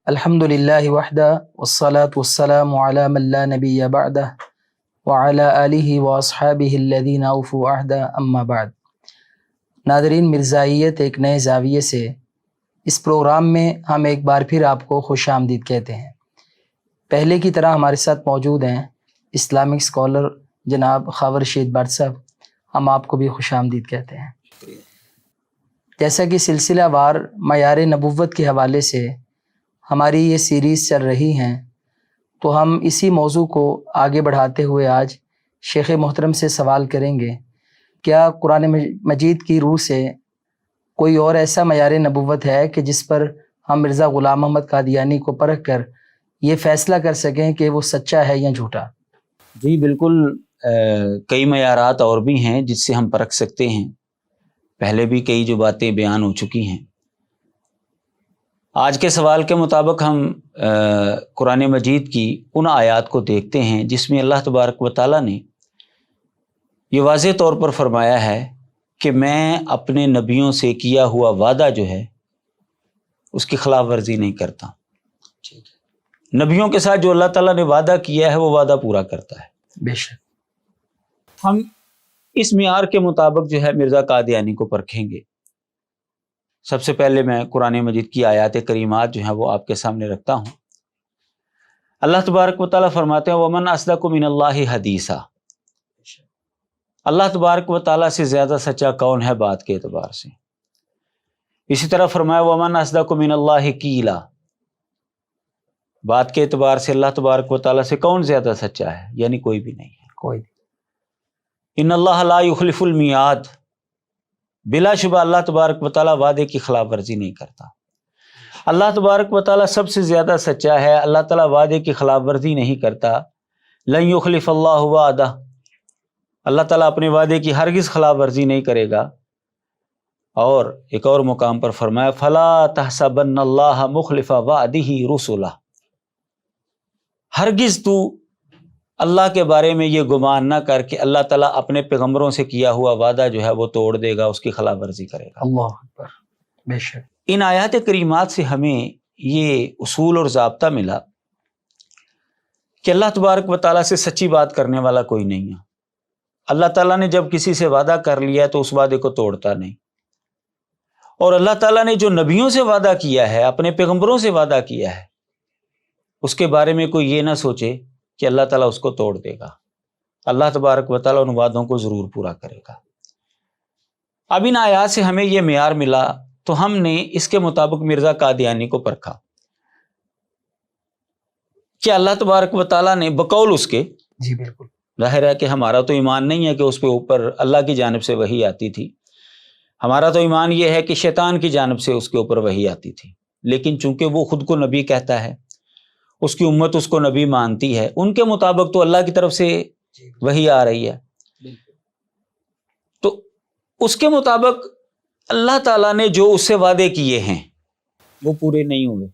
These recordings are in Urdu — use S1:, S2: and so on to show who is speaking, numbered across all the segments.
S1: الحمدللہ وحدہ والصلاة والسلام علی من لا نبی بعدہ وعلی آلہ واصحابہ الذین اوفوا عہدہ اما بعد۔ ناظرین، مرزائیت ایک نئے زاویے سے اس پروگرام میں ہم ایک بار پھر آپ کو خوش آمدید کہتے ہیں۔ پہلے کی طرح ہمارے ساتھ موجود ہیں اسلامک اسکالر جناب خاور رشید بٹ صاحب، ہم آپ کو بھی خوش آمدید کہتے ہیں۔ جیسا کہ سلسلہ وار معیار نبوت کے حوالے سے ہماری یہ سیریز چل رہی ہیں، تو ہم اسی موضوع کو آگے بڑھاتے ہوئے آج شیخ محترم سے سوال کریں گے، کیا قرآن مجید کی روح سے کوئی اور ایسا معیار نبوت ہے کہ جس پر ہم مرزا غلام محمد قادیانی کو پرکھ کر یہ فیصلہ کر سکیں کہ وہ سچا ہے یا جھوٹا؟
S2: جی بالکل، کئی معیارات اور بھی ہیں جس سے ہم پرکھ سکتے ہیں۔ پہلے بھی کئی جو باتیں بیان ہو چکی ہیں۔ آج کے سوال کے مطابق ہم قرآن مجید کی ان آیات کو دیکھتے ہیں جس میں اللہ تبارک و تعالیٰ نے یہ واضح طور پر فرمایا ہے کہ میں اپنے نبیوں سے کیا ہوا وعدہ جو ہے اس کی خلاف ورزی نہیں کرتا۔ نبیوں کے ساتھ جو اللہ تعالیٰ نے وعدہ کیا ہے وہ وعدہ پورا کرتا ہے۔
S1: بے شک
S2: ہم اس معیار کے مطابق جو ہے مرزا قادیانی کو پرکھیں گے۔ سب سے پہلے میں قرآن مجید کی آیات کریمات جو ہیں وہ آپ کے سامنے رکھتا ہوں۔ اللہ تبارک و تعالیٰ فرماتے ہیں وَمَنْ أَصْدَقُ مِنَ اللَّهِ حَدِيثًا۔ اللہ تبارک و تعالیٰ سے زیادہ سچا کون ہے بات کے اعتبار سے؟ اسی طرح فرمایا وَمَنْ أَصْدَقُ مِنَ اللَّهِ قِيلًا۔ بات کے اعتبار سے اللہ تبارک و تعالیٰ سے کون زیادہ سچا ہے؟ یعنی کوئی بھی نہیں ہے۔
S1: کوئی
S2: ان اللہ لا یخلف المیعاد، بلا شبہ اللہ تبارک و تعالیٰ وعدے کی خلاف ورزی نہیں کرتا۔ اللہ تبارک و تعالیٰ سب سے زیادہ سچا ہے، اللہ تعالیٰ وعدے کی خلاف ورزی نہیں کرتا۔ لن یخلف اللہ وعدہ، اللہ تعالیٰ اپنے وعدے کی ہرگز خلاف ورزی نہیں کرے گا۔ اور ایک اور مقام پر فرمایا فلا تحسبن اللہ مخلف وعدہ رسلہ، ہرگز تو اللہ کے بارے میں یہ گمان نہ کر کہ اللہ تعالیٰ اپنے پیغمبروں سے کیا ہوا وعدہ جو ہے وہ توڑ دے گا، اس کی خلاف ورزی کرے گا۔
S1: اللہ اکبر، بے شک۔
S2: ان آیات کریمات سے ہمیں یہ اصول اور ضابطہ ملا کہ اللہ تبارک و تعالیٰ سے سچی بات کرنے والا کوئی نہیں ہے۔ اللہ تعالیٰ نے جب کسی سے وعدہ کر لیا ہے تو اس وعدے کو توڑتا نہیں، اور اللہ تعالیٰ نے جو نبیوں سے وعدہ کیا ہے، اپنے پیغمبروں سے وعدہ کیا ہے، اس کے بارے میں کوئی یہ نہ سوچے کہ اللہ تعالیٰ اس کو توڑ دے گا۔ اللہ تبارک و تعالیٰ ان وعدوں کو ضرور پورا کرے گا۔ اب ان آیات سے ہمیں یہ معیار ملا تو ہم نے اس کے مطابق مرزا قادیانی کو پرکھا کہ اللہ تبارک و تعالیٰ نے بقول اس کے،
S1: جی بالکل،
S2: ظاہر ہے کہ ہمارا تو ایمان نہیں ہے کہ اس پہ اوپر اللہ کی جانب سے وحی آتی تھی، ہمارا تو ایمان یہ ہے کہ شیطان کی جانب سے اس کے اوپر وحی آتی تھی، لیکن چونکہ وہ خود کو نبی کہتا ہے، اس کی امت اس کو نبی مانتی ہے، ان کے مطابق تو اللہ کی طرف سے وحی آ رہی ہے، تو اس کے مطابق اللہ تعالیٰ نے جو اس سے وعدے کیے ہیں وہ پورے نہیں ہوئے۔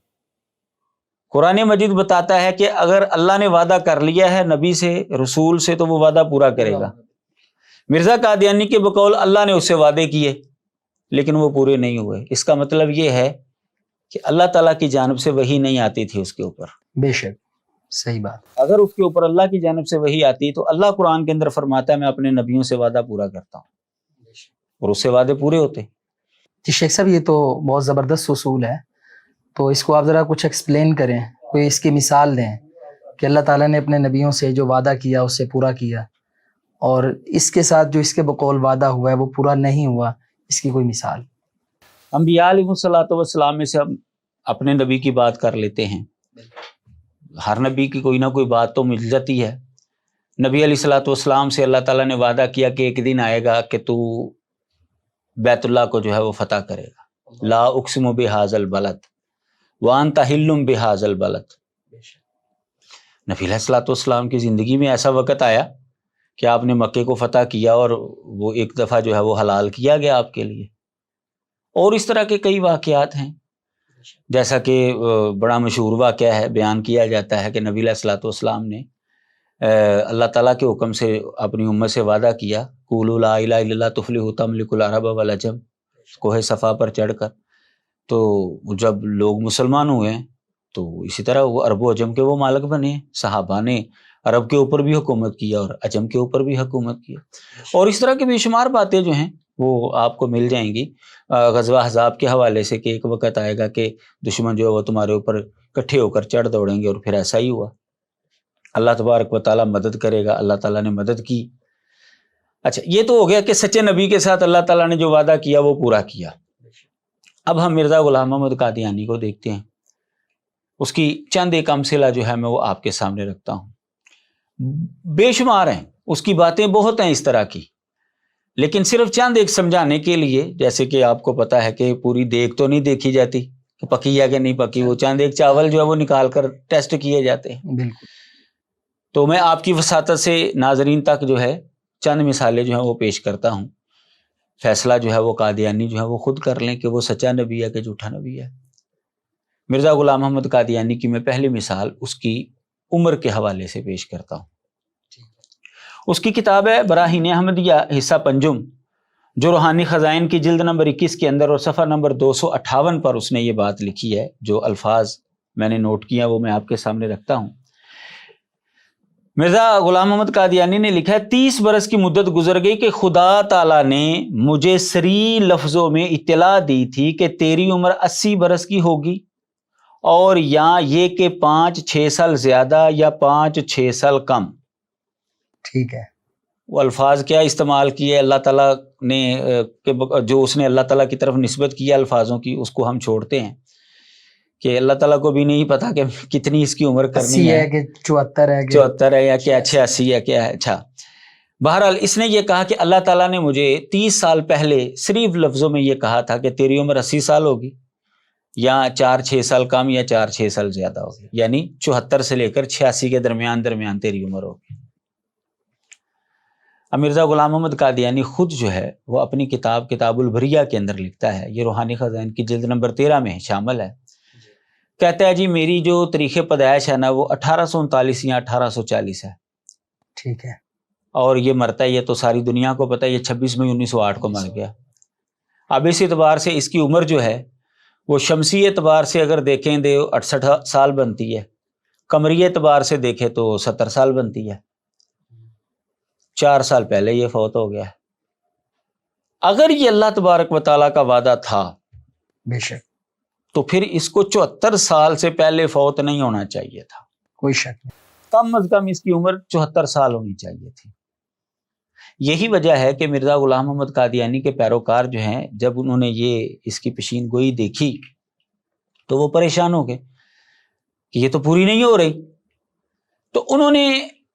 S2: قرآن مجید بتاتا ہے کہ اگر اللہ نے وعدہ کر لیا ہے نبی سے، رسول سے، تو وہ وعدہ پورا کرے گا۔ مرزا قادیانی کے بقول اللہ نے اس سے وعدے کیے لیکن وہ پورے نہیں ہوئے۔ اس کا مطلب یہ ہے کہ اللہ تعالیٰ کی جانب سے وحی نہیں آتی تھی اس کے اوپر۔
S1: بے شک، صحیح بات۔
S2: اگر اس کے اوپر اللہ کی جانب سے وحی آتی تو اللہ قرآن کے اندر فرماتا ہے میں اپنے نبیوں سے وعدہ پورا کرتا ہوں، اور اس سے وعدے پورے ہوتے۔
S1: جی شیخ صاحب، یہ تو بہت زبردست اصول ہے، تو اس کو آپ ذرا کچھ ایکسپلین کریں، کوئی اس کی مثال دیں کہ اللہ تعالیٰ نے اپنے نبیوں سے جو وعدہ کیا اس سے پورا کیا، اور اس کے ساتھ جو اس کے بقول وعدہ ہوا ہے وہ پورا نہیں ہوا، اس کی کوئی مثال۔
S2: انبیاء علیہ الصلوۃ والسلام میں سے ہم اپنے نبی کی بات کر لیتے ہیں۔ ہر نبی کی کوئی نہ کوئی بات تو مل جاتی ہے۔ نبی علیہ الصلوۃ والسلام سے اللہ تعالیٰ نے وعدہ کیا کہ ایک دن آئے گا کہ تو بیت اللہ کو جو ہے وہ فتح کرے گا۔ لا اقسم بہذا البلد وانت حل بہذا البلد۔ نبی علیہ الصلوۃ والسلام کی زندگی میں ایسا وقت آیا کہ آپ نے مکے کو فتح کیا اور وہ ایک دفعہ جو ہے وہ حلال کیا گیا آپ کے لیے۔ اور اس طرح کے کئی واقعات ہیں، جیسا کہ بڑا مشہور واقعہ ہے، بیان کیا جاتا ہے کہ نبی علیہ الصلوۃ والسلام نے اللہ تعالیٰ کے حکم سے اپنی امت سے وعدہ کیا قولوا لا الہ الا اللہ تفلحوا تملکوا العرب والعجم، کوہ صفا پر چڑھ کر۔ تو جب لوگ مسلمان ہوئے تو اسی طرح وہ عرب و عجم کے وہ مالک بنے. صحابہ نے عرب کے اوپر بھی حکومت کیا اور عجم کے اوپر بھی حکومت کیا. اور اس طرح کی بے شمار باتیں جو ہیں وہ آپ کو مل جائیں گی غزوہ احزاب کے حوالے سے، کہ ایک وقت آئے گا کہ دشمن جو ہے وہ تمہارے اوپر اکٹھے ہو کر چڑھ دوڑیں گے، اور پھر ایسا ہی ہوا. اللہ تبارک و تعالیٰ مدد کرے گا. اللہ تعالیٰ نے مدد کی. اچھا، یہ تو ہو گیا کہ سچے نبی کے ساتھ اللہ تعالیٰ نے جو وعدہ کیا وہ پورا کیا. اب ہم مرزا غلام محمد قادیانی کو دیکھتے ہیں. اس کی چند ایک امثلہ جو ہے میں وہ آپ کے سامنے رکھتا ہوں. بے شمار ہیں، اس کی باتیں بہت ہیں اس طرح کی، لیکن صرف چند ایک سمجھانے کے لیے، جیسے کہ آپ کو پتا ہے کہ پوری دیگ تو نہیں دیکھی جاتی کہ پکی ہے کہ نہیں پکی، وہ چند ایک چاول جو ہے وہ نکال کر ٹیسٹ کیے جاتے ہیں.
S1: بالکل.
S2: تو میں آپ کی وساطت سے ناظرین تک جو ہے چند مثالیں جو ہیں وہ پیش کرتا ہوں. فیصلہ جو ہے وہ قادیانی جو ہے وہ خود کر لیں کہ وہ سچا نبی ہے کہ جھوٹا نبی ہے. مرزا غلام محمد قادیانی کی میں پہلی مثال اس کی عمر کے حوالے سے پیش کرتا ہوں. اس کی کتاب ہے براہین احمدیہ حصہ پنجم، جو روحانی خزائن کی جلد نمبر 21 کے اندر اور صفحہ نمبر 258 پر اس نے یہ بات لکھی ہے. جو الفاظ میں نے نوٹ کیا وہ میں آپ کے سامنے رکھتا ہوں. مرزا غلام محمد قادیانی نے لکھا ہے 30 برس کی مدت گزر گئی کہ خدا تعالیٰ نے مجھے صریح لفظوں میں اطلاع دی تھی کہ تیری عمر 80 برس کی ہوگی، اور یا یہ کہ 5-6 سال زیادہ یا 5-6 سال کم.
S1: ٹھیک ہے.
S2: وہ الفاظ کیا استعمال کیے اللہ تعالیٰ نے، جو اس نے اللہ تعالیٰ کی طرف نسبت کیا الفاظوں کی، اس کو ہم چھوڑتے ہیں کہ اللہ تعالیٰ کو بھی نہیں پتا کہ کتنی اس کی عمر کرنی ہے کہ 74 ہے یا کہ 86 ہے کیا ہے. اچھا، بہرحال اس نے یہ کہا کہ اللہ تعالیٰ نے مجھے 30 سال پہلے صرف لفظوں میں یہ کہا تھا کہ تیری عمر 80 سال ہوگی، یا 4-6 سال کم یا 4-6 سال زیادہ ہوگی، یعنی 74 سے لے کر 86 کے درمیان تیری عمر ہوگی. اب مرزا غلام محمد قادیانی خود جو ہے وہ اپنی کتاب البریہ کے اندر لکھتا ہے، یہ روحانی خزائن کی جلد نمبر 13 میں شامل ہے. کہتا ہے جی میری جو تاریخ پیدائش ہے نا وہ 1839 یا 1840 ہے.
S1: ٹھیک ہے.
S2: اور یہ مرتا ہے، یہ تو ساری دنیا کو پتہ ہے، یہ 26 مئی 1908 کو مر گیا. اب اس اعتبار سے اس کی عمر جو ہے وہ شمسی اعتبار سے اگر دیکھیں تو 68 سال بنتی ہے، قمری اعتبار سے دیکھیں تو 70 سال بنتی ہے. 4 سال پہلے یہ فوت ہو گیا ہے. اگر یہ اللہ تبارک و تعالیٰ کا وعدہ تھا
S1: بے شک،
S2: تو پھر اس کو 74 سال سے پہلے فوت نہیں ہونا چاہیے تھا.
S1: کوئی شک نہیں.
S2: کم از کم اس کی عمر 74 سال ہونی چاہیے تھی. یہی وجہ ہے کہ مرزا غلام محمد قادیانی کے پیروکار جو ہیں، جب انہوں نے یہ اس کی پیشین گوئی دیکھی تو وہ پریشان ہو گئے کہ یہ تو پوری نہیں ہو رہی. تو انہوں نے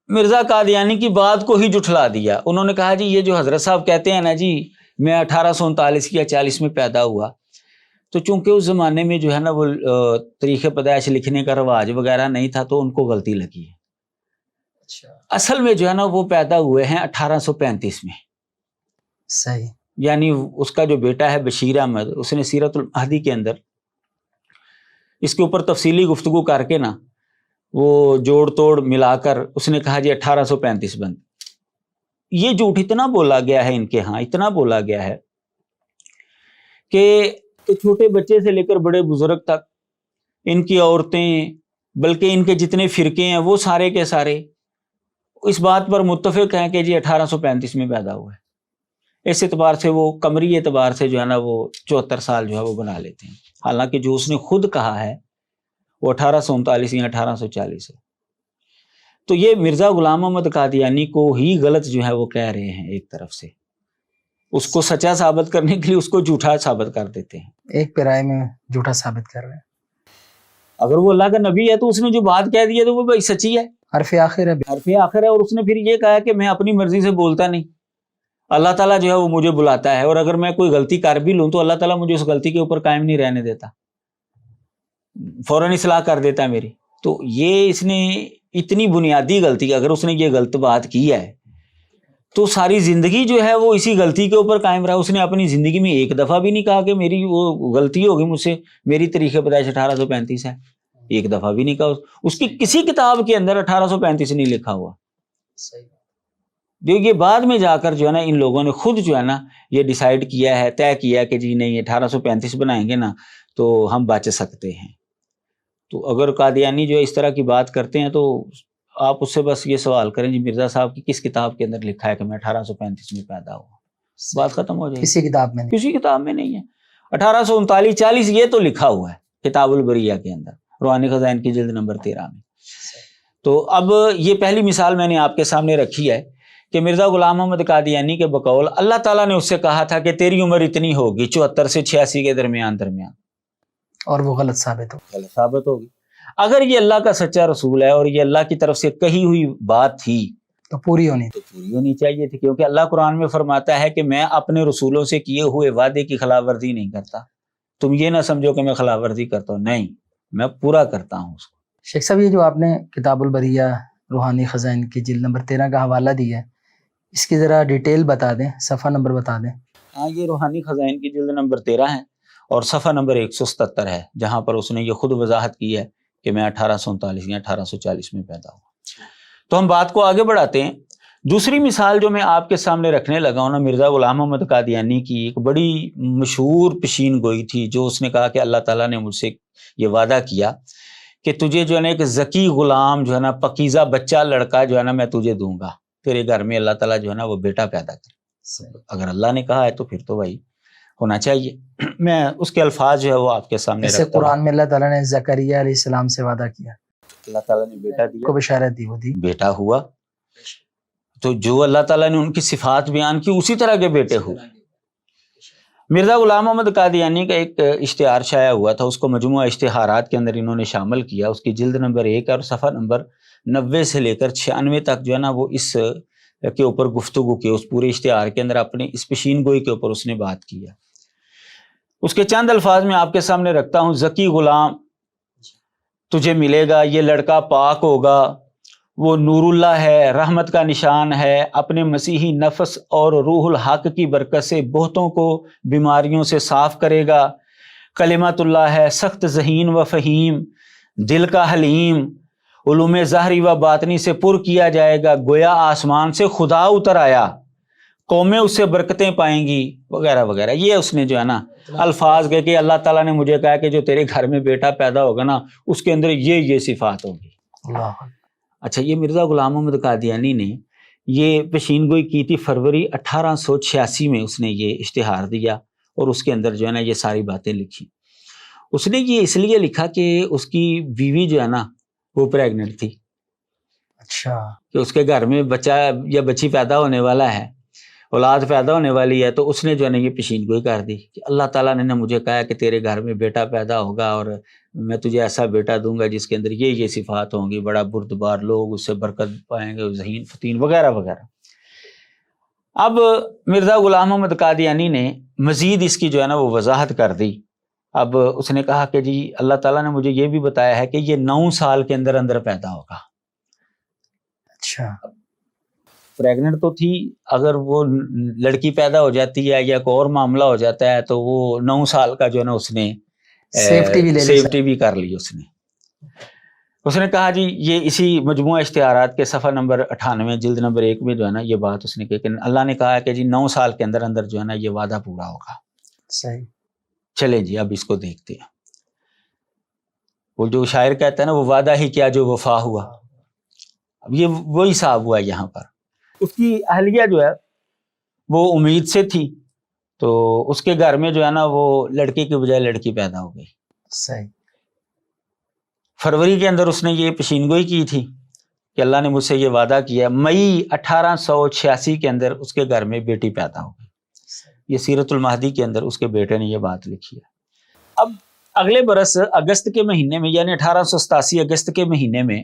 S2: مرزا قادیانی کی بات کو ہی جھٹلا دیا. انہوں نے کہا جی یہ جو حضرت صاحب کہتے ہیں نا جی میں 1839 یا 40 میں پیدا ہوا، تو چونکہ اس زمانے میں جو ہے نا وہ تاریخ پیدائش لکھنے کا رواج وغیرہ نہیں تھا تو ان کو غلطی لگی ہے. اصل میں جو ہے نا وہ پیدا ہوئے ہیں 1835 میں.
S1: صحیح.
S2: یعنی اس کا جو بیٹا ہے بشیر احمد، اس نے سیرت المہدی کے اندر اس کے اوپر تفصیلی گفتگو کر کے نا وہ جوڑ توڑ ملا کر اس نے کہا جی 1835 بند. یہ جھوٹ اتنا بولا گیا ہے ان کے ہاں، اتنا بولا گیا ہے کہ چھوٹے بچے سے لے کر بڑے بزرگ تک، ان کی عورتیں، بلکہ ان کے جتنے فرقے ہیں وہ سارے کے سارے اس بات پر متفق ہیں کہ جی 1835 میں پیدا ہوا ہے. اس اعتبار سے وہ قمری اعتبار سے جو ہے نا وہ 74 سال جو ہے وہ بنا لیتے ہیں، حالانکہ جو اس نے خود کہا ہے وہ 1839 یا 1840 ہے. تو یہ مرزا غلام محمد قادیانی کو ہی غلط جو ہے وہ کہہ رہے ہیں. ایک طرف سے اس کو سچا ثابت کرنے کے لیے اس کو جھوٹا ثابت کر دیتے ہیں،
S1: ایک پیرائے میں جھوٹا ثابت کر رہے ہیں.
S2: اگر وہ اللہ کا نبی ہے تو اس نے جو بات کہہ دی ہے تو وہ بھائی سچی ہے،
S1: حرف آخر ہے.
S2: حرف آخر ہے. اور اس نے پھر یہ کہا کہ میں اپنی مرضی سے بولتا نہیں، اللہ تعالیٰ جو ہے وہ مجھے بلاتا ہے، اور اگر میں کوئی غلطی کر بھی لوں تو اللہ تعالیٰ مجھے اس غلطی کے اوپر قائم نہیں رہنے دیتا، فوراً اصلاح کر دیتا ہے میری. تو یہ اس نے اتنی بنیادی غلطی، اگر اس نے یہ غلط بات کی ہے تو ساری زندگی جو ہے وہ اسی غلطی کے اوپر قائم رہا. اس نے اپنی زندگی میں ایک دفعہ بھی نہیں کہا کہ میری وہ غلطی ہوگی مجھ سے، میری تاریخ پیدائش 1835 ہے. ایک دفعہ بھی نہیں کہا. اس کی کسی کتاب کے اندر 1835 نہیں لکھا ہوا. جو یہ بعد میں جا کر جو ہے نا ان لوگوں نے خود جو ہے نا یہ ڈیسائیڈ کیا ہے، طے کیا کہ جی نہیں 1835 بنائیں گے نا تو ہم بچ سکتے ہیں. تو اگر قادیانی جو ہے اس طرح کی بات کرتے ہیں تو آپ اس سے بس یہ سوال کریں جی مرزا صاحب کی کس کتاب کے اندر لکھا ہے کہ میں 1835 میں پیدا ہوا، بات ختم ہو جائے گی.
S1: کسی کتاب میں نہیں.
S2: کسی کتاب میں نہیں ہے. 1839-40 یہ تو لکھا ہوا ہے کتاب البریہ کے اندر، روحانی خزائن کی جلد نمبر 13 میں. تو اب یہ پہلی مثال میں نے آپ کے سامنے رکھی ہے کہ مرزا غلام محمد قادیانی کے بقول اللہ تعالیٰ نے اس سے کہا تھا کہ تیری عمر اتنی ہوگی 74 سے 86 کے درمیان،
S1: اور وہ غلط ثابت
S2: ہوگی. اگر یہ اللہ کا سچا رسول ہے اور یہ اللہ کی طرف سے کہی ہوئی بات تھی
S1: تو پوری ہونی
S2: چاہیے تھی، کیونکہ اللہ قرآن میں فرماتا ہے کہ میں اپنے رسولوں سے کیے ہوئے وعدے کی خلاف ورزی نہیں کرتا. تم یہ نہ سمجھو کہ میں خلاف ورزی کرتا ہوں، نہیں، میں پورا کرتا ہوں اس کو.
S1: شیخ صاحب یہ جو آپ نے کتاب البریہ روحانی خزائن کی جلد نمبر 13 کا حوالہ دیا ہے، اس کی ذرا ڈیٹیل بتا دیں، صفحہ نمبر بتا دیں.
S2: ہاں، یہ روحانی خزائن کی جلد نمبر 13 ہے اور صفحہ نمبر 177 ہے، جہاں پر اس نے یہ خود وضاحت کی ہے کہ میں 1839 یا 1840 میں پیدا ہوا. تو ہم بات کو آگے بڑھاتے ہیں. دوسری مثال جو میں آپ کے سامنے رکھنے لگا ہوں نا، مرزا غلام محمد قادیانی کی ایک بڑی مشہور پیشین گوئی تھی، جو اس نے کہا کہ اللہ تعالیٰ نے مجھ سے یہ وعدہ کیا کہ تجھے جو ہے نا ایک ذکی غلام جو ہے نا پاکیزہ بچہ لڑکا جو ہے نا میں تجھے دوں گا، تیرے گھر میں اللہ تعالیٰ جو ہے نا وہ بیٹا پیدا کرے. اگر اللہ نے کہا ہے تو پھر تو بھائی ہونا چاہیے. میں اس کے الفاظ جو ہے وہ آپ کے سامنے
S1: جیسے
S2: رکھتا ہوں.
S1: قرآن میں اللہ تعالیٰ نے زکریا علیہ السلام سے وعدہ کیا،
S2: اللہ تعالیٰ نے بیٹا دیا،
S1: کو بشارت دی، وہ دی،
S2: بیٹا ہوا. تو جو اللہ تعالیٰ نے ان کی صفات بیان کی اسی طرح کے بیٹے ہوئے. مرزا غلام محمد قادیانی کا ایک اشتہار شائع ہوا تھا، اس کو مجموعہ اشتہارات کے اندر انہوں نے شامل کیا. اس کی جلد نمبر 1 اور صفحہ نمبر 90 سے لے کر 96 تک جو ہے نا وہ اس کے اوپر گفتگو کی. اس پورے اشتہار کے اندر اپنے اس پیشین گوئی کے اوپر اس نے بات کی ہے. اس کے چند الفاظ میں آپ کے سامنے رکھتا ہوں. ذکی غلام تجھے ملے گا، یہ لڑکا پاک ہوگا، وہ نور اللہ ہے، رحمت کا نشان ہے، اپنے مسیحی نفس اور روح الحق کی برکت سے بہتوں کو بیماریوں سے صاف کرے گا. کلمت اللہ ہے، سخت ذہین و فہیم، دل کا حلیم، علوم ظاہری و باطنی سے پر کیا جائے گا، گویا آسمان سے خدا اتر آیا، قومیں اس سے برکتیں پائیں گی، وغیرہ وغیرہ. یہ اس نے جو ہے نا الفاظ کہ اللہ تعالیٰ نے مجھے کہا کہ جو تیرے گھر میں بیٹا پیدا ہوگا نا اس کے اندر یہ صفات ہوگی.
S1: اللہ.
S2: اچھا، یہ مرزا غلام محمد قادیانی نے یہ پیشین گوئی کی تھی فروری 1886 میں. اس نے یہ اشتہار دیا اور اس کے اندر جو ہے نا یہ ساری باتیں لکھی. اس نے یہ اس لیے لکھا کہ اس کی بیوی جو ہے نا وہ پریگننٹ تھی.
S1: اچھا.
S2: کہ اس کے گھر میں بچہ یا بچی پیدا ہونے والا ہے، اولاد پیدا ہونے والی ہے. تو اس نے جو ہے نا یہ پیشین گوئی کر دی کہ اللہ تعالیٰ نے مجھے کہا کہ تیرے گھر میں بیٹا پیدا ہوگا اور میں تجھے ایسا بیٹا دوں گا جس کے اندر یہ صفات ہوں گی، بڑا بردبار، لوگ اس سے برکت پائیں گے، ذہین فتین وغیرہ وغیرہ. اب مرزا غلام محمد قادیانی نے مزید اس کی جو ہے نا وہ وضاحت کر دی. اب اس نے کہا کہ جی اللہ تعالیٰ نے مجھے یہ بھی بتایا ہے کہ یہ 9 سال کے اندر اندر پیدا ہوگا.
S1: اچھا.
S2: پریگننٹ تو تھی، اگر وہ لڑکی پیدا ہو جاتی ہے یا کوئی اور معاملہ ہو جاتا ہے تو وہ 9 سال کا جو ہے نا اس نے سیفٹی بھی کر لی. اس نے کہا جی یہ اسی مجموعہ اشتہارات کے صفحہ نمبر 98 جلد نمبر 1 میں جو ہے نا یہ بات اس نے کہی کہ اللہ نے کہا کہ جی 9 سال کے اندر اندر جو ہے نا یہ وعدہ پورا ہوگا.
S1: صحیح.
S2: چلیں جی اب اس کو دیکھتے ہیں. وہ جو شاعر کہتا ہے نا وہ وعدہ ہی کیا جو وفا ہوا. اب یہ وہی صاحب ہوا یہاں پر. اس کی اہلیہ جو ہے وہ امید سے تھی، تو اس کے گھر میں جو ہے نا وہ لڑکی کے بجائے لڑکی پیدا ہو گئی.
S1: صحیح.
S2: فروری کے اندر اس نے یہ پیشین گوئی کی تھی کہ اللہ نے مجھ سے یہ وعدہ کیا. مئی 1886 کے اندر اس کے گھر میں بیٹی پیدا ہو گئی. یہ سیرت المہدی کے اندر اس کے بیٹے نے یہ بات لکھی ہے. اب اگلے برس اگست کے مہینے میں یعنی 1887 اگست کے مہینے میں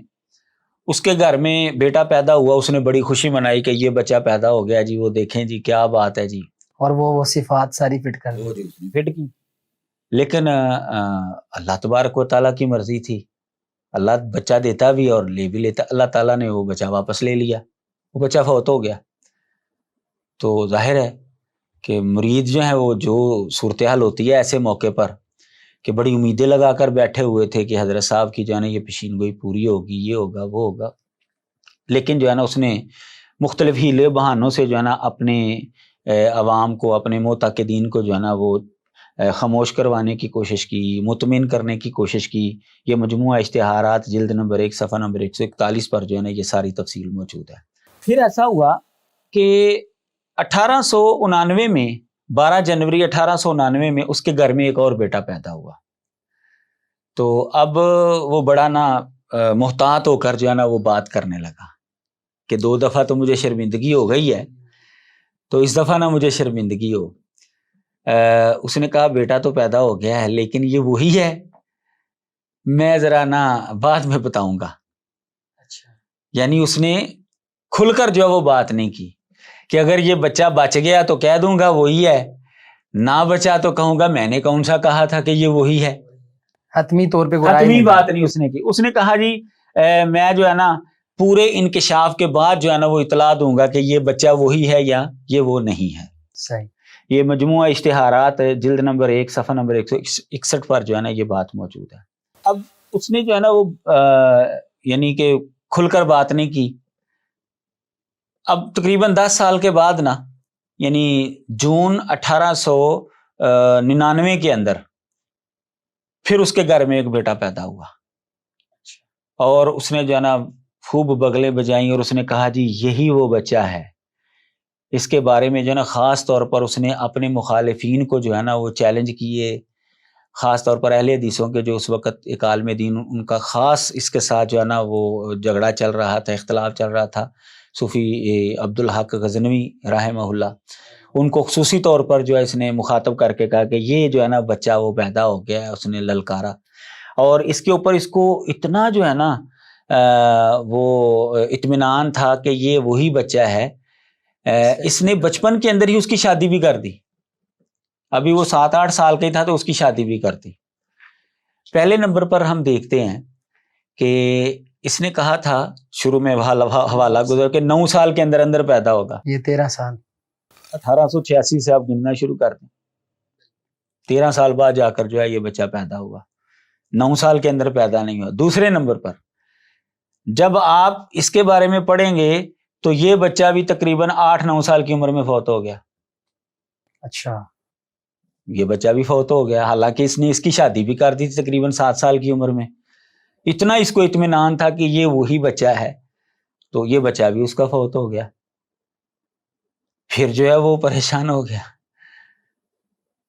S2: اس کے گھر میں بیٹا پیدا ہوا. اس نے بڑی خوشی منائی کہ یہ بچہ پیدا ہو گیا جی، وہ دیکھیں جی کیا بات ہے جی.
S1: اور وہ صفات ساری فٹ کر
S2: کی. لیکن اللہ تبارک و تعالیٰ کی مرضی تھی، اللہ بچہ دیتا بھی اور لے بھی لیتا. اللہ تعالیٰ نے وہ بچہ واپس لے لیا، وہ بچہ فوت ہو گیا. تو ظاہر ہے کہ مرید جو ہیں وہ جو صورتحال ہوتی ہے ایسے موقع پر کہ بڑی امیدیں لگا کر بیٹھے ہوئے تھے کہ حضرت صاحب کی جو ہے نا یہ پیشین گوئی پوری ہوگی، یہ ہوگا وہ ہوگا. لیکن جو ہے نا اس نے مختلف ہیلے بہانوں سے جو ہے نا اپنے عوام کو، اپنے معتقدین کو جو ہے نا وہ خاموش کروانے کی کوشش کی، مطمئن کرنے کی کوشش کی. یہ مجموعہ اشتہارات جلد نمبر 1 صفحہ نمبر 141 پر جو ہے نا یہ ساری تفصیل موجود ہے. پھر ایسا ہوا کہ 1899 میں 12 جنوری 1899 میں اس کے گھر میں ایک اور بیٹا پیدا ہوا. تو اب وہ بڑا نا محتاط ہو کر جو ہے نا وہ بات کرنے لگا کہ 2 دفعہ تو مجھے شرمندگی ہو گئی ہے، تو اس دفعہ نہ مجھے شرمندگی ہو. اس نے کہا بیٹا تو پیدا ہو گیا ہے لیکن یہ وہی ہے، میں ذرا نا بعد میں بتاؤں گا.
S1: اچھا.
S2: یعنی اس نے کھل کر جو ہے وہ بات نہیں کی کہ اگر یہ بچہ بچ گیا تو کہہ دوں گا وہی ہے، نہ بچا تو کہوں گا میں نے کون سا کہا تھا کہ یہ وہی ہے.
S1: حتمی طور پہ
S2: حتمی بات نہیں اس نے کی. اس نے کہا جی میں جو ہے نا پورے انکشاف کے بعد جو ہے نا وہ اطلاع دوں گا کہ یہ بچہ وہی ہے یا یہ وہ نہیں ہے.
S1: صحیح.
S2: یہ مجموعہ اشتہارات جلد نمبر 1 صفحہ نمبر 161 پر جو ہے نا یہ بات موجود ہے. اب اس نے جو ہے نا وہ یعنی کہ کھل کر بات نہیں کی. اب تقریباً 10 سال کے بعد نا یعنی جون 1899 کے اندر پھر اس کے گھر میں ایک بیٹا پیدا ہوا اور اس نے جو ہے نا خوب بغلیں بجائیں اور اس نے کہا جی یہی وہ بچہ ہے. اس کے بارے میں جو ہے نا خاص طور پر اس نے اپنے مخالفین کو جو ہے نا وہ چیلنج کیے، خاص طور پر اہل حدیثوں کے جو اس وقت ایک عالم دین ان کا خاص اس کے ساتھ جو ہے نا وہ جھگڑا چل رہا تھا، اختلاف چل رہا تھا، صوفی عبدالحق غزنوی رحمہ اللہ، ان کو خصوصی طور پر جو ہے اس نے مخاطب کر کے کہا کہ یہ جو ہے نا بچہ وہ پیدا ہو گیا ہے. اس نے للکارا اور اس کے اوپر اس کو اتنا جو ہے نا وہ اطمینان تھا کہ یہ وہی بچہ ہے. اس نے بچپن کے اندر ہی اس کی شادی بھی کر دی. ابھی وہ 7-8 سال کا ہی تھا تو اس کی شادی بھی کر دی. پہلے نمبر پر ہم دیکھتے ہیں کہ اس نے کہا تھا شروع میں حوالہ گزر کہ 9 سال کے اندر اندر پیدا ہوگا.
S1: یہ 13 سال
S2: 1886 سے آپ گننا شروع کر دیں، 13 سال بعد جا کر جو ہے یہ بچہ پیدا ہوا. 9 سال کے اندر پیدا نہیں ہوا. دوسرے نمبر پر جب آپ اس کے بارے میں پڑھیں گے تو یہ بچہ بھی تقریباً 8-9 سال کی عمر میں فوت ہو گیا.
S1: اچھا.
S2: یہ بچہ بھی فوت ہو گیا حالانکہ اس نے اس کی شادی بھی کر دی تھی تقریباً 7 سال کی عمر میں. اتنا اس کو اطمینان تھا کہ یہ وہی بچہ ہے تو یہ بچہ بھی اس کا فوت ہو گیا. پھر جو ہے وہ پریشان ہو گیا.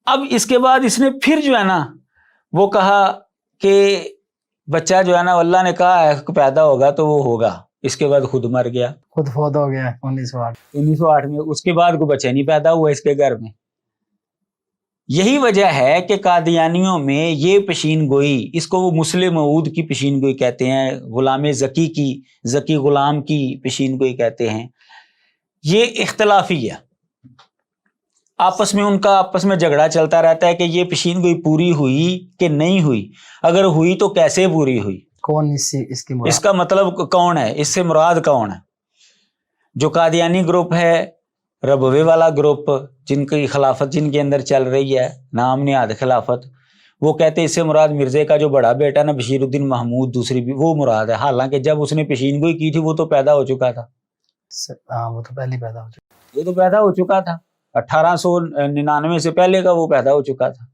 S2: اب اس کے بعد اس نے پھر جو ہے نا وہ کہا کہ بچہ جو ہے نا اللہ نے کہا ہے کہ پیدا ہوگا تو وہ ہوگا. اس کے بعد خود مر گیا،
S1: خود فوت ہو گیا
S2: 1908 میں. اس کے بعد کوئی بچہ نہیں پیدا ہوا اس کے گھر میں. یہی وجہ ہے کہ قادیانیوں میں یہ پیشین گوئی، اس کو وہ مسلم موعود کی پیشین گوئی کہتے ہیں، غلام ذکی غلام کی پیشین گوئی کہتے ہیں. یہ اختلافی ہے، آپس میں ان کا آپس میں جھگڑا چلتا رہتا ہے کہ یہ پیشین گوئی پوری ہوئی کہ نہیں ہوئی. اگر ہوئی تو کیسے پوری ہوئی،
S1: کون اس کی مراد؟
S2: اس کا مطلب کون ہے، اس سے مراد کون ہے. جو قادیانی گروپ ہے، ربوے والا گروپ، جن کی خلافت جن کے اندر چل رہی ہے نام نہاد خلافت، وہ کہتے ہیں اس سے مراد مرزے کا جو بڑا بیٹا نا بشیر الدین محمود دوسری بھی وہ مراد ہے. حالانکہ جب اس نے پیشین گوئی کی تھی وہ تو پیدا ہو چکا تھا.
S1: وہ تو پہلے پیدا ہو چکا،
S2: وہ تو پیدا ہو چکا تھا 1899 سے پہلے کا وہ پیدا ہو چکا تھا.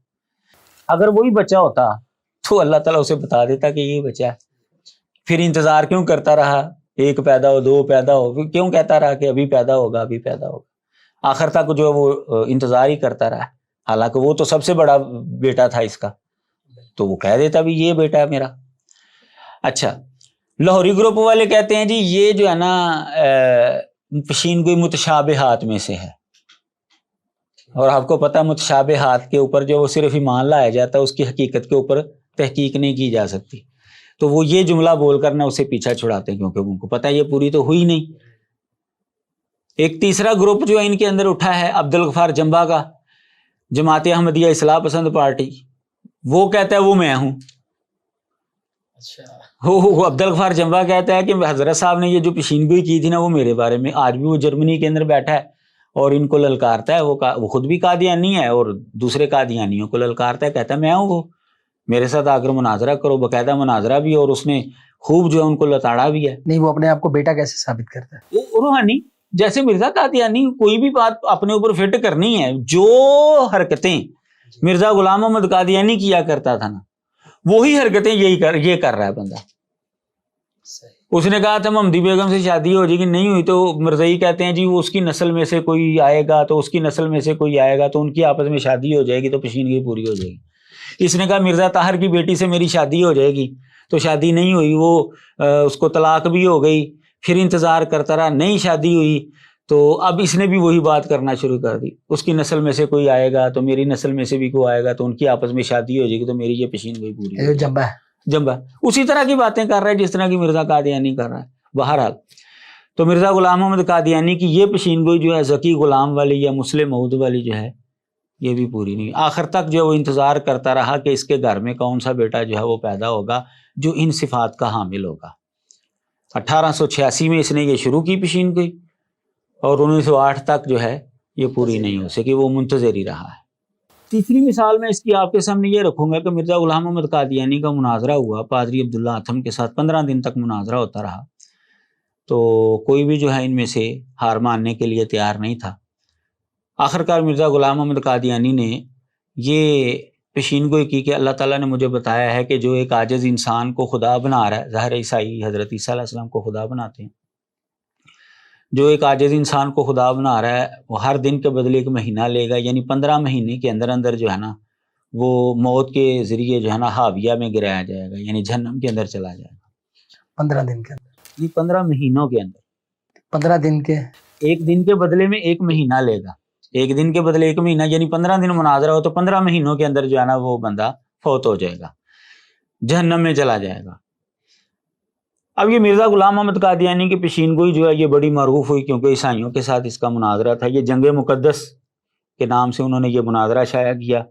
S2: اگر وہی بچہ ہوتا تو اللہ تعالیٰ اسے بتا دیتا کہ یہ بچہ ہے. پھر انتظار کیوں کرتا رہا، 1 پیدا ہو 2 پیدا ہو، پھر کیوں کہتا رہا کہ ابھی پیدا ہوگا ابھی پیدا ہوگا. آخر تک جو ہے وہ انتظار ہی کرتا رہا. حالانکہ وہ تو سب سے بڑا بیٹا تھا اس کا، تو وہ کہہ دیتا بھی یہ بیٹا ہے میرا. اچھا، لاہوری گروپ والے کہتے ہیں جی یہ جو ہے نا پیشین گوئی متشابہات میں سے ہے. اور آپ کو پتہ متشابہات کے اوپر جو وہ صرف ایمان لایا جاتا ہے، اس کی حقیقت کے اوپر تحقیق نہیں کی جا سکتی. تو وہ یہ جملہ بول کر نہ اسے پیچھا چھڑاتے ہیں کیونکہ ان کو پتہ ہے یہ پوری تو ہوئی نہیں. ایک تیسرا گروپ جو ہے ان کے اندر اٹھا ہے عبدالغفار جمبا کا، جماعت احمدیہ اصلاح پسند پارٹی، وہ کہتا ہے وہ میں ہوں. وہ عبدالغفار جمبا کہتا ہے کہ حضرت صاحب نے یہ جو پیشین گوئی کی تھی نا وہ میرے بارے میں. آج بھی وہ جرمنی کے اندر بیٹھا ہے اور ان کو للکارتا ہے. وہ خود بھی قادیانی ہے اور دوسرے قادیانیوں کو للکارتا ہے، کہتا ہے میں ہوں وہ، میرے ساتھ آ کر مناظرہ کرو. باقاعدہ مناظرہ بھی، اور اس نے خوب جو ہے ان کو لتاڑا بھی ہے.
S1: نہیں، وہ اپنے آپ کو بیٹا کیسے ثابت کرتا ہے؟
S2: وہ روحانی جیسے مرزا قادیانی کوئی بھی بات اپنے اوپر فٹ کرنی ہے، جو حرکتیں مرزا غلام محمد قادیانی کیا کرتا تھا نا، وہی حرکتیں یہ کر رہا ہے بندہ. اس نے کہا تھا محمدی بیگم سے شادی ہو جائے گی، نہیں ہوئی تو مرزائی کہتے ہیں جی وہ اس کی نسل میں سے کوئی آئے گا تو اس کی نسل میں سے کوئی آئے گا تو ان کی آپس میں شادی ہو جائے گی تو پیشینگوئی پوری ہو جائے گی. اس نے کہا مرزا طاہر کی بیٹی سے میری شادی ہو جائے گی، تو شادی نہیں ہوئی، وہ اس کو طلاق بھی ہو گئی، پھر انتظار کرتا رہا، نہیں شادی ہوئی، تو اب اس نے بھی وہی بات کرنا شروع کر دی، اس کی نسل میں سے کوئی آئے گا تو میری نسل میں سے بھی کوئی آئے گا تو ان کی آپس میں شادی ہو جائے گی تو میری یہ پیشینگوئی پوری ہو جائے گی.
S1: جنبہ ہے
S2: جنبہ اسی طرح کی باتیں کر رہا ہے جس طرح کی مرزا قادیانی کر رہا ہے. بہرحال تو مرزا غلام محمد قادیانی کی یہ پیشینگوئی جو ہے ذکی غلام والی یا مسلم معود والی جو ہے یہ بھی پوری نہیں. آخر تک جو ہے وہ انتظار کرتا رہا کہ اس کے گھر میں کون سا بیٹا جو ہے وہ پیدا ہوگا جو ان صفات کا حامل ہوگا. 1886 میں اس نے یہ شروع کی پیشینگوئی اور 1908 تک جو ہے یہ پوری نہیں ہو سکی، وہ منتظر ہی رہا ہے. تیسری مثال میں اس کی آپ کے سامنے یہ رکھوں گا کہ مرزا غلام محمد قادیانی کا مناظرہ ہوا پادری عبداللہ اتھم کے ساتھ، 15 دن تک مناظرہ ہوتا رہا، تو کوئی بھی جو ہے ان میں سے ہار ماننے کے لیے تیار نہیں تھا. آخرکار مرزا غلام محمد قادیانی نے یہ پیشینگوئی کی کہ اللہ تعالیٰ نے مجھے بتایا ہے کہ جو ایک عاجز انسان کو خدا بنا رہا ہے، ظاہر عیسائی حضرت عیسیٰ علیہ السلام کو خدا بناتے ہیں، جو ایک عاجز انسان کو خدا بنا رہا ہے وہ ہر دن کے بدلے ایک مہینہ لے گا، یعنی 15 مہینے کے اندر اندر جو ہے نا وہ موت کے ذریعے جو ہے نا حاویہ میں گرایا جائے گا، یعنی جہنم کے اندر چلا جائے گا.
S1: 15 دن کے اندر،
S2: یہ 15 مہینوں کے اندر،
S1: 15 دن کے،
S2: ایک دن کے بدلے میں ایک مہینہ لے گا، ایک دن کے بدلے ایک مہینہ، یعنی 15 دن مناظرہ ہو تو 15 مہینوں کے اندر جو ہے نا وہ بندہ فوت ہو جائے گا، جہنم میں چلا جائے گا. اب یہ مرزا غلام محمد قادیانی کی پیشینگوئی جو ہے یہ بڑی معروف ہوئی کیونکہ عیسائیوں کے ساتھ اس کا مناظرہ تھا. یہ جنگ مقدس کے نام سے انہوں نے یہ مناظرہ شائع کیا.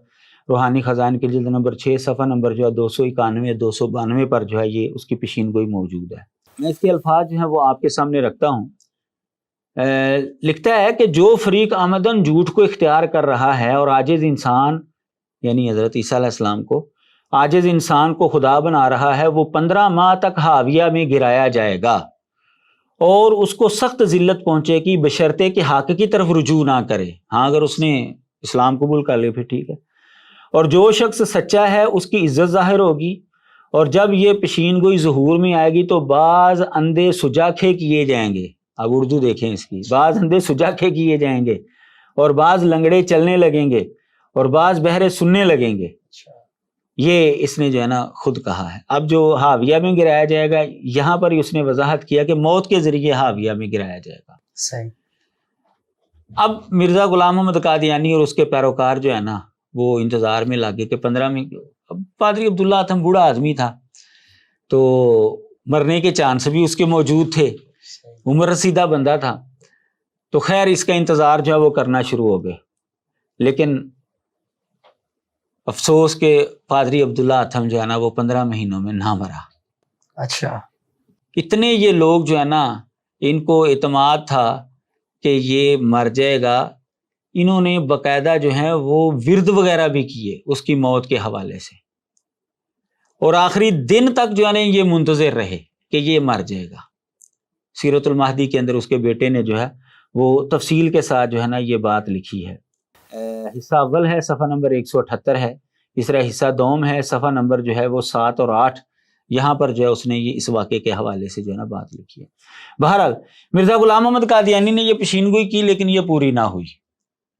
S2: روحانی خزائن کی جلد نمبر 6 صفحہ نمبر جو ہے 291 292 پر جو ہے یہ اس کی پیشینگوئی موجود ہے. میں اس کے الفاظ جو ہیں وہ آپ کے سامنے رکھتا ہوں. لکھتا ہے کہ جو فریق آمدن جھوٹ کو اختیار کر رہا ہے اور عاجز انسان یعنی حضرت عیسیٰ علیہ السلام کو عاجز انسان کو خدا بنا رہا ہے وہ 15 ماہ تک حاویہ میں گرایا جائے گا اور اس کو سخت ذلت پہنچے گی بشرطے کہ حق کی طرف رجوع نہ کرے. ہاں اگر اس نے اسلام قبول کر لے پھر ٹھیک ہے. اور جو شخص سچا ہے اس کی عزت ظاہر ہوگی، اور جب یہ پیشینگوئی ظہور میں آئے گی تو بعض اندھے سجاکھے کیے جائیں گے. اب اردو دیکھیں اس کی، بعض اندھے سجاکھے کیے جائیں گے اور بعض لنگڑے چلنے لگیں گے اور بعض بہرے سننے لگیں گے. یہ اس نے جو ہے نا خود کہا ہے. اب جو حاویہ میں گرایا جائے گا یہاں پر اس نے وضاحت کیا کہ موت کے ذریعے حاویہ میں گرایا جائے گا.
S1: صحیح.
S2: اب مرزا غلام محمد قادیانی اور اس کے پیروکار جو ہے نا وہ انتظار میں لگے کہ 15 میں. اب پادری عبداللہ اتھم بوڑھا آدمی تھا تو مرنے کے چانس بھی اس کے موجود تھے، عمر رسیدہ بندہ تھا، تو خیر اس کا انتظار جو ہے وہ کرنا شروع ہو گئے. لیکن افسوس کہ پادری عبداللہ اتھم جو ہے نا وہ 15 مہینوں میں نہ مرا.
S1: اچھا.
S2: اتنے یہ لوگ جو ہے نا ان کو اعتماد تھا کہ یہ مر جائے گا، انہوں نے باقاعدہ جو ہے وہ ورد وغیرہ بھی کیے اس کی موت کے حوالے سے، اور آخری دن تک جو ہے نا یہ منتظر رہے کہ یہ مر جائے گا. سیرت المہدی کے اندر اس کے بیٹے نے جو ہے وہ تفصیل کے ساتھ جو ہے نا یہ بات لکھی ہے. حصہ اول ہے صفحہ نمبر 178 ہے، اس طرح حصہ دوم ہے صفحہ نمبر جو ہے وہ 7 اور 8، یہاں پر جو ہے اس نے یہ اس واقعے کے حوالے سے جو ہے نا بات لکھی ہے. بہرحال مرزا غلام محمد قادیانی نے یہ پیشینگوئی کی لیکن یہ پوری نہ ہوئی.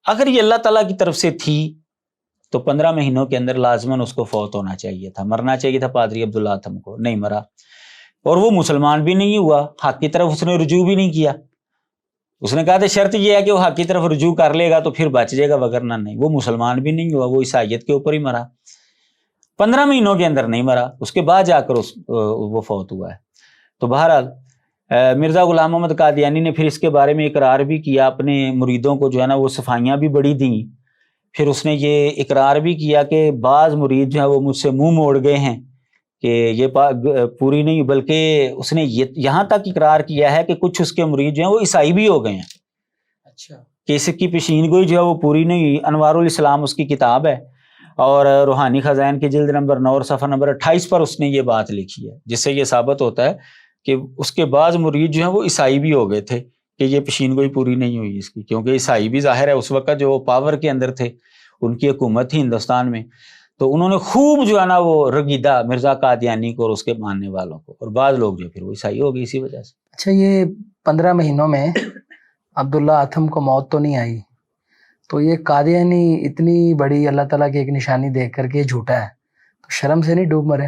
S2: اگر یہ اللہ تعالیٰ کی طرف سے تھی تو 15 مہینوں کے اندر لازماً اس کو فوت ہونا چاہیے تھا، مرنا چاہیے تھا پادری عبداللہ اتھم کو. نہیں مرا اور وہ مسلمان بھی نہیں ہوا، حق کی طرف اس نے رجوع بھی نہیں کیا. اس نے کہا تھا شرط یہ ہے کہ وہ حق کی طرف رجوع کر لے گا تو پھر بچ جائے گا، وگرنہ نہیں. وہ مسلمان بھی نہیں ہوا، وہ عیسائیت کے اوپر ہی مرا. 15 مہینوں کے اندر نہیں مرا، اس کے بعد جا کر وہ فوت ہوا ہے. تو بہرحال مرزا غلام محمد قادیانی نے پھر اس کے بارے میں اقرار بھی کیا، اپنے مریدوں کو جو ہے نا وہ صفائیاں بھی بڑی دیں. پھر اس نے یہ اقرار بھی کیا کہ بعض مرید جو ہے وہ مجھ سے منہ موڑ گئے ہیں کہ یہ پوری نہیں، بلکہ اس نے یہاں تک اقرار کیا ہے کہ کچھ اس کے مرید جو ہیں وہ عیسائی بھی ہو گئے ہیں.
S1: اچھا.
S2: کہ اس کی پیشینگوئی جو ہے وہ پوری نہیں ہوئی. انوار الاسلام اس کی کتاب ہے اور روحانی خزائن کی جلد نمبر 9 اور صفحہ نمبر 28 پر اس نے یہ بات لکھی ہے، جس سے یہ ثابت ہوتا ہے کہ اس کے بعض مرید جو ہیں وہ عیسائی بھی ہو گئے تھے کہ یہ پیشینگوئی پوری نہیں ہوئی اس کی، کیونکہ عیسائی بھی ظاہر ہے اس وقت جو پاور کے اندر تھے ان کی حکومت تھی ہندوستان میں، تو انہوں نے خوب جو ہے نا وہ رگیدہ مرزا قادیانی کو اور اس کے ماننے والوں کو، اور بعض لوگ جو پھر وہ عیسائی ہو گئے اسی وجہ سے۔
S1: اچھا، یہ 15 مہینوں میں عبداللہ اتھم کو موت تو نہیں آئی، تو یہ قادیانی اتنی بڑی اللہ تعالیٰ کی ایک نشانی دیکھ کر کے یہ جھوٹا ہے، تو شرم سے نہیں ڈوب مرے؟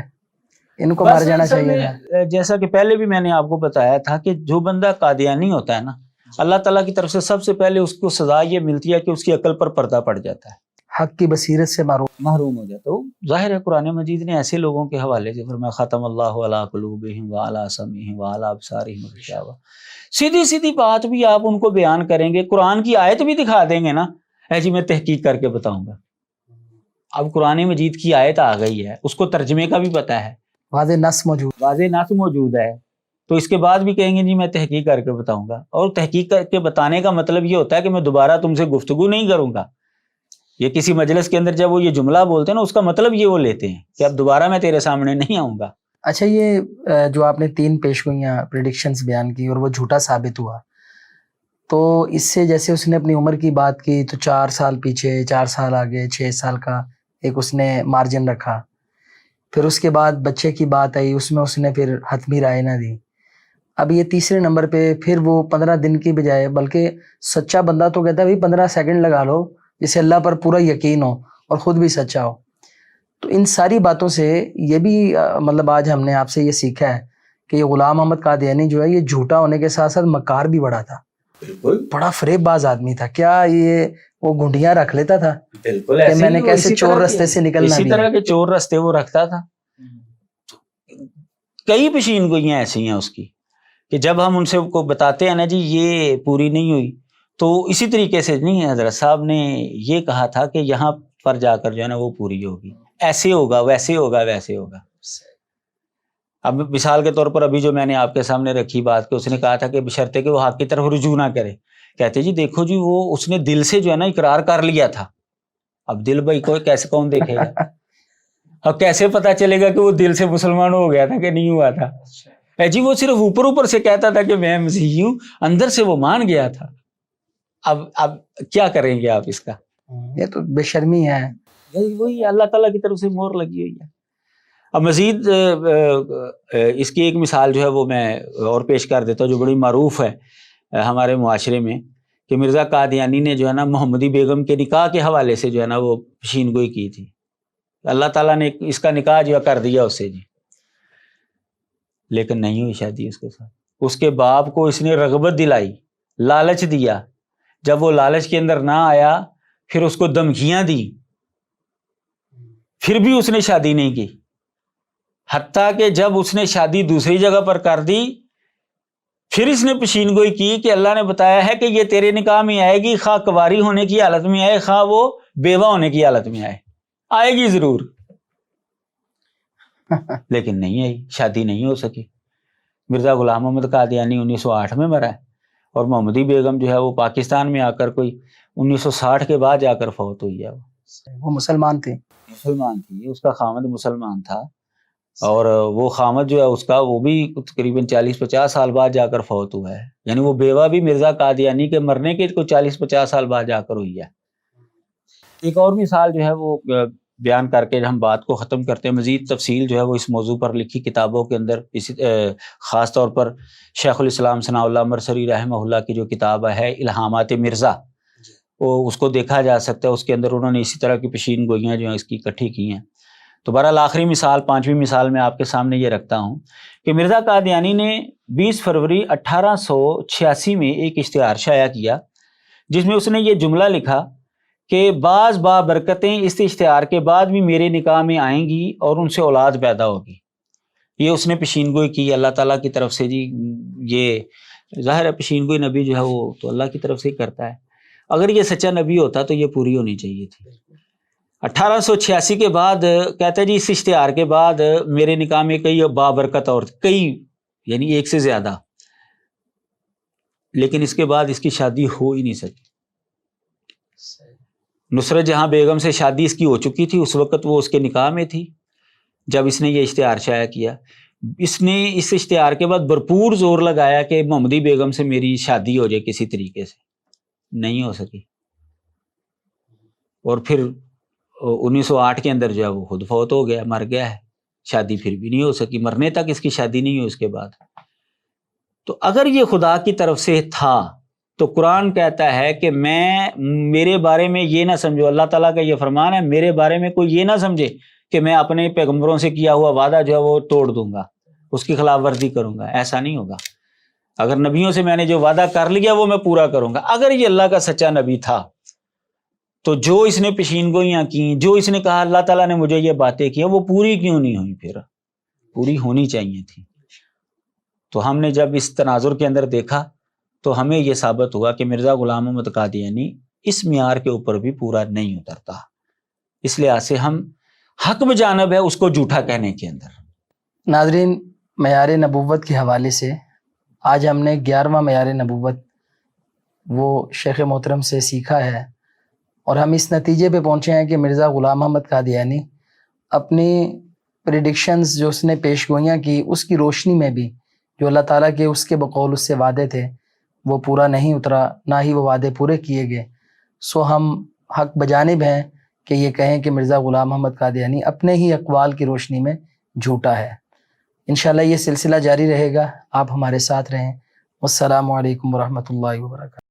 S1: ان کو مار جانا چاہیے تھا۔
S2: جیسا کہ پہلے بھی میں نے آپ کو بتایا تھا کہ جو بندہ قادیانی ہوتا ہے نا، اللہ تعالیٰ کی طرف سے سب سے پہلے اس کو سزا یہ ملتی ہے کہ اس کی عقل پر پردہ پڑ جاتا ہے،
S1: حق کی بصیرت سے
S2: محروم ہو جاتا ہے۔ ظاہر ہے قرآن مجید نے ایسے لوگوں کے حوالے سے فرمایا ختم اللہ علی قلوبہم وعلی سمعہم وعلی ابصارہم غشاوہ۔ سیدھی سیدھی بات بھی آپ ان کو بیان کریں گے، قرآن کی آیت بھی دکھا دیں گے نا، اے جی میں تحقیق کر کے بتاؤں گا۔ اب قرآن مجید کی آیت آ گئی ہے، اس کو ترجمے کا بھی پتہ ہے،
S1: واضح نص
S2: موجود ہے، تو اس کے بعد بھی کہیں گے جی میں تحقیق کر کے بتاؤں گا۔ اور تحقیق کر کے بتانے کا مطلب یہ ہوتا ہے کہ میں دوبارہ تم سے گفتگو نہیں کروں گا۔ یہ کسی مجلس کے اندر جب وہ یہ جملہ بولتے ہیں نا، اس کا مطلب یہ وہ لیتے ہیں کہ اب دوبارہ میں تیرے سامنے نہیں آؤں گا۔
S1: اچھا، یہ جو آپ نے 3 پیشگوئیاں پریڈکشنز بیان کی اور وہ جھوٹا ثابت ہوا، تو اس سے جیسے اس نے اپنی عمر کی بات کی تو 4 سال پیچھے، 4 سال آگے، 6 سال کا ایک اس نے مارجن رکھا، پھر اس کے بعد بچے کی بات آئی، اس میں اس نے پھر حتمی رائے نہ دی۔ اب یہ تیسرے نمبر پہ پھر وہ 15 دن کی بجائے، بلکہ سچا بندہ تو کہتا ہے بھائی 15 سیکنڈ لگا لو جسے اللہ پر پورا یقین ہو اور خود بھی سچا ہو۔ تو ان ساری باتوں سے یہ بھی مطلب آج ہم نے آپ سے یہ سیکھا ہے کہ یہ غلام احمد قادیانی جو ہے یہ جھوٹا ہونے کے ساتھ ساتھ مکار بھی بڑا تھا، بڑا فریب باز آدمی تھا۔ کیا یہ وہ گھنڈیاں رکھ لیتا تھا
S2: بالکل،
S1: کہ میں نے کیسے چور رستے سے نکلنا،
S2: اسی طرح کے چور رستے وہ رکھتا تھا۔ کئی پیشین گوئیاں ایسی ہیں اس کی کہ جب ہم ان سے کو بتاتے ہیں نا جی یہ پوری نہیں ہوئی، تو اسی طریقے سے نہیں ہے، حضرت صاحب نے یہ کہا تھا کہ یہاں پر جا کر جو ہے نا وہ پوری ہوگی، ایسے ہوگا، ویسے ہوگا، ویسے ہوگا۔ اب مثال کے طور پر ابھی جو میں نے آپ کے سامنے رکھی بات کہ اس نے کہا تھا کہ بشرطے کہ وہ حق کی طرف رجوع نہ کرے، کہتے جی دیکھو جی وہ اس نے دل سے جو ہے نا اقرار کر لیا تھا، اب دل بھائی کو کیسے کون دیکھے گا، اب کیسے پتا چلے گا کہ وہ دل سے مسلمان ہو گیا تھا کہ نہیں ہوا تھا؟ جی وہ صرف اوپر سے کہتا تھا کہ میں مسیحی ہوں، اندر سے وہ مان گیا تھا۔ اب کیا کریں گے آپ اس کا؟
S1: یہ تو بے شرمی ہے،
S2: وہی اللہ تعالیٰ کی طرف سے مہر لگی ہوئی ہے۔ اب مزید اس کی ایک مثال جو ہے وہ میں اور پیش کر دیتا ہوں جو بڑی معروف ہے ہمارے معاشرے میں، کہ مرزا قادیانی نے جو ہے نا محمدی بیگم کے نکاح کے حوالے سے جو ہے نا وہ پیشین گوئی کی تھی، اللہ تعالیٰ نے اس کا نکاح جو کر دیا اس سے جی، لیکن نہیں ہوئی شادی اس کے ساتھ۔ اس کے باپ کو اس نے رغبت دلائی، لالچ دیا، جب وہ لالچ کے اندر نہ آیا پھر اس کو دھمکیاں دی، پھر بھی اس نے شادی نہیں کی، حتیٰ کہ جب اس نے شادی دوسری جگہ پر کر دی پھر اس نے پیشین گوئی کی کہ اللہ نے بتایا ہے کہ یہ تیرے نکاح میں آئے گی، خواہ کنواری ہونے کی حالت میں آئے خواہ وہ بیوہ ہونے کی حالت میں آئے گی ضرور، لیکن نہیں آئی، شادی نہیں ہو سکی۔ مرزا غلام احمد قادیانی 1908 میں مرا ہے، اور محمدی بیگم جو ہے وہ پاکستان میں آ کر کوئی 1960 کے بعد جا کر فوت ہوئی ہے۔
S1: وہ مسلمان تھی،
S2: اس کا خامد مسلمان تھا، اور وہ خامد جو ہے اس کا وہ بھی تقریباً 40-50 سال بعد جا کر فوت ہوا ہے، یعنی وہ بیوہ بھی مرزا قادیانی کے مرنے کے کوئی 40-50 سال بعد جا کر ہوئی ہے۔ ایک اور مثال جو ہے وہ بیان کر کے ہم بات کو ختم کرتے ہیں، مزید تفصیل جو ہے وہ اس موضوع پر لکھی کتابوں کے اندر، اسی خاص طور پر شیخ الاسلام ثناء اللہ مرسری رحمہ اللہ کی جو کتاب ہے الہامات مرزا، وہ اس کو دیکھا جا سکتا ہے، اس کے اندر انہوں نے اسی طرح کی پیشین گوئیاں جو ہیں اس کی اکٹھی کی ہیں۔ تو بہرحال آخری مثال، 5ویں مثال میں آپ کے سامنے یہ رکھتا ہوں کہ مرزا قادیانی نے 20 فروری 1886 میں ایک اشتہار شائع کیا جس میں اس نے یہ جملہ لکھا کہ بعض بابرکتیں اس اشتہار کے بعد بھی میرے نکاح میں آئیں گی اور ان سے اولاد پیدا ہوگی۔ یہ اس نے پیشین گوئی کی اللہ تعالیٰ کی طرف سے جی، یہ ظاہر ہے پیشین گوئی نبی جو ہے وہ تو اللہ کی طرف سے ہی کرتا ہے، اگر یہ سچا نبی ہوتا تو یہ پوری ہونی چاہیے تھی۔ 1886 کے بعد کہتا ہے جی اس اشتہار کے بعد میرے نکاح میں کئی بابرکت اور کئی، یعنی ایک سے زیادہ، لیکن اس کے بعد اس کی شادی ہو ہی نہیں سکی۔ نصرت جہاں بیگم سے شادی اس کی ہو چکی تھی، اس وقت وہ اس کے نکاح میں تھی جب اس نے یہ اشتہار شائع کیا۔ اس نے اس اشتہار کے بعد بھرپور زور لگایا کہ محمدی بیگم سے میری شادی ہو جائے کسی طریقے سے، نہیں ہو سکی، اور پھر 1908 کے اندر جو ہے وہ خود فوت ہو گیا، مر گیا ہے، شادی پھر بھی نہیں ہو سکی، مرنے تک اس کی شادی نہیں ہوئی اس کے بعد۔ تو اگر یہ خدا کی طرف سے تھا تو قرآن کہتا ہے کہ میرے بارے میں یہ نہ سمجھو، اللہ تعالیٰ کا یہ فرمان ہے، میرے بارے میں کوئی یہ نہ سمجھے کہ میں اپنے پیغمبروں سے کیا ہوا وعدہ جو ہے وہ توڑ دوں گا، اس کی خلاف ورزی کروں گا، ایسا نہیں ہوگا۔ اگر نبیوں سے میں نے جو وعدہ کر لیا وہ میں پورا کروں گا۔ اگر یہ اللہ کا سچا نبی تھا تو جو اس نے پیشین گوئیاں کی، جو اس نے کہا اللہ تعالیٰ نے مجھے یہ باتیں کی، وہ پوری کیوں نہیں ہوئی؟ پھر پوری ہونی چاہیے تھی۔ تو ہم نے جب اس تناظر کے اندر دیکھا تو ہمیں یہ ثابت ہوا کہ مرزا غلام محمد قادیانی اس معیار کے اوپر بھی پورا نہیں اترتا، اس لحاظ سے ہم حق بجانب ہے اس کو جھوٹا کہنے کے اندر۔
S1: ناظرین، معیار نبوت کے حوالے سے آج ہم نے 11واں معیار نبوت وہ شیخ محترم سے سیکھا ہے، اور ہم اس نتیجے پہ پہنچے ہیں کہ مرزا غلام محمد قادیانی اپنی پریڈکشنز جو اس نے پیش گوئیاں کی اس کی روشنی میں بھی جو اللہ تعالیٰ کے اس کے بقول اس سے وعدے تھے وہ پورا نہیں اترا، نہ ہی وہ وعدے پورے کیے گئے۔ سو ہم حق بجانب ہیں کہ یہ کہیں کہ مرزا غلام محمد قادیانی اپنے ہی اقوال کی روشنی میں جھوٹا ہے۔ انشاءاللہ یہ سلسلہ جاری رہے گا، آپ ہمارے ساتھ رہیں۔ والسلام علیکم ورحمۃ اللہ وبرکاتہ۔